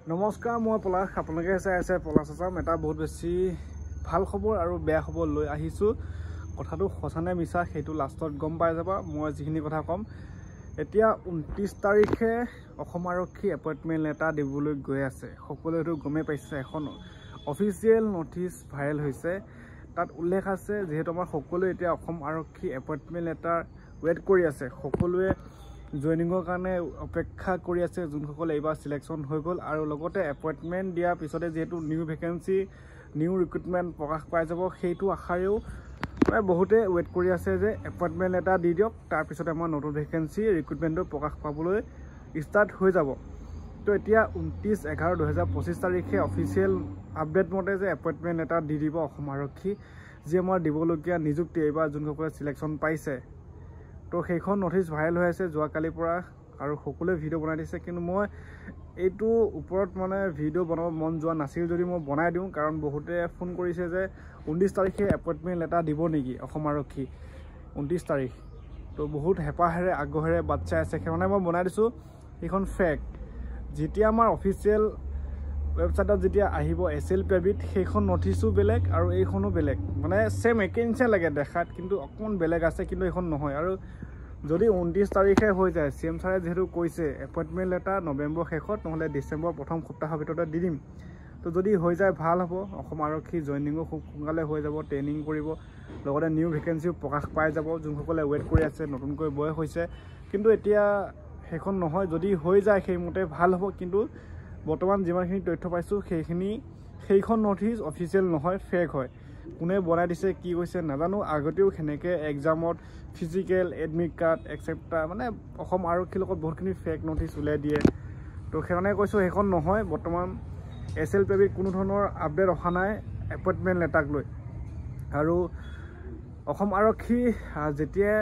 নমস্কাৰ মই পলাশ আপোনালোকে চাই আছে পলাশ আছাম এটা বহুত বেছি ভাল খবৰ আৰু বেয়া খবৰ লৈ আহিছোঁ কথাটো সঁচানে মিছা সেইটো লাষ্টত গম পাই যাবা মই যিখিনি কথা ক'ম এতিয়া 29 তাৰিখে অসম আৰক্ষী এপইণ্টমেণ্ট লেটাৰ দিবলৈ গৈ আছে সকলোৱে সেইটো গমে পাইছে এখন অফিচিয়েল নটিচ ভাইৰেল হৈছে তাত উল্লেখ আছে যেহেতু আমাৰ সকলোৱে এতিয়া অসম আৰক্ষী এপইণ্টমেণ্ট লেটাৰ ৱেট কৰি আছে সকলোৱে জয়নিঙৰ কাৰণে অপেক্ষা কৰি আছে যোনসকলে এইবাৰ সিলেকশ্যন হৈ গ'ল আৰু লগতে এপইণ্টমেণ্ট দিয়াৰ পিছতে যেহেতু নিউ ভেকেন্সি নিউ ৰিক্ৰুটমেণ্ট প্ৰকাশ পাই যাব সেইটো আশাৰেও বহুতে ৱেট কৰি আছে যে এপইণ্টমেণ্ট লেটাৰ দি দিয়ক তাৰপিছতে আমাৰ নতুন ভেকেন্সি ৰিক্ৰুটমেণ্টটো প্ৰকাশ পাবলৈ ষ্টাৰ্ট হৈ যাব তো এতিয়া 29/11/2025 তাৰিখে অফিচিয়েল আপডেট মতে যে এপইণ্টমেণ্ট লেটাৰ দি দিব অসম আৰক্ষী যি আমাৰ দিবলগীয়া নিযুক্তি এইবাৰ যোনসকলে সিলেকশ্যন পাইছে তো সেইখন নটিচ ভাইৰেল হৈ আছে যোৱাকালিৰ পৰা আৰু সকলোৱে ভিডিঅ' বনাই দিছে কিন্তু মই এইটো ওপৰত মানে ভিডিঅ' বনাব মন যোৱা নাছিল যদি মই বনাই দিওঁ কাৰণ বহুতে ফোন কৰিছে যে 19 তাৰিখে এপইণ্টমেণ্ট লেটাৰ দিব নেকি অসম আৰক্ষী 29 তাৰিখ তো বহুত হেঁপাহেৰে আগ্ৰহেৰে বাট চাই আছে সেইকাৰণে মই বনাই দিছোঁ এইখন ফেক্ট যেতিয়া আমাৰ অফিচিয়েল ৱেবছাইটত যেতিয়া আহিব SLPABত সেইখন নটিচো বেলেগ আৰু এইখনো বেলেগ মানে সেম একে নিচিনা লাগে দেখাত কিন্তু অকণমান বেলেগ আছে কিন্তু এইখন নহয় আৰু যদি 29 তাৰিখে হৈ যায় CM ছাৰে যেহেতু কৈছে এপইণ্টমেণ্ট লেটাৰ নৱেম্বৰ শেষত নহ'লে ডিচেম্বৰ প্ৰথম সপ্তাহৰ ভিতৰতে দি দিম তো যদি হৈ যায় ভাল হ'ব অসম আৰক্ষী জইনিঙো খুব সোনকালে হৈ যাব ট্ৰেইনিং কৰিব লগতে নিউ ভেকেন্সিও প্ৰকাশ পাই যাব যোনসকলে ৱেট কৰি আছে নতুনকৈ বয়স হৈছে কিন্তু এতিয়া সেইখন নহয় যদি হৈ যায় সেইমতে ভাল হ'ব কিন্তু বৰ্তমান যিমানখিনি তথ্য পাইছোঁ সেইখন নটিচ অফিচিয়েল নহয় ফেক হয় কোনে বনাই দিছে কি কৈছে নাজানো আগতেও সেনেকৈ এক্সামত ফিজিকেল এডমিট কাৰ্ড এক্সেপ্টাৰ মানে অসম আৰক্ষীৰ লগত বহুতখিনি ফেক নটিচ উলিয়াই দিয়ে তো সেইকাৰণে কৈছোঁ সেইখন নহয় বৰ্তমান SLPABত কোনো ধৰণৰ আপডেট অহা নাই এপইণ্টমেণ্ট লেটাৰক লৈ আৰু অসম আৰক্ষী যেতিয়া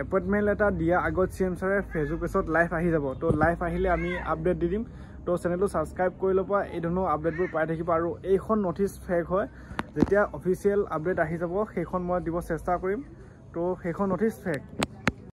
এপইণ্টমেণ্ট লেটাৰ দিয়া আগত CM ছাৰে ফেচবুক পেজত লাইভ আহি যাব তো লাইভ আহিলে আমি আপডেট দি দিম তো চেনেলটো ছাবস্ক্ৰাইব কৰি ল'ব এই ধৰণৰ আপডেটবোৰ পাই থাকিব আৰু এইখন নটিচ ফেক হয় যেতিয়া অফিচিয়েল আপডেট আহি যাব সেইখন মই দিব চেষ্টা কৰিম তো সেইখন নটিচ ফেক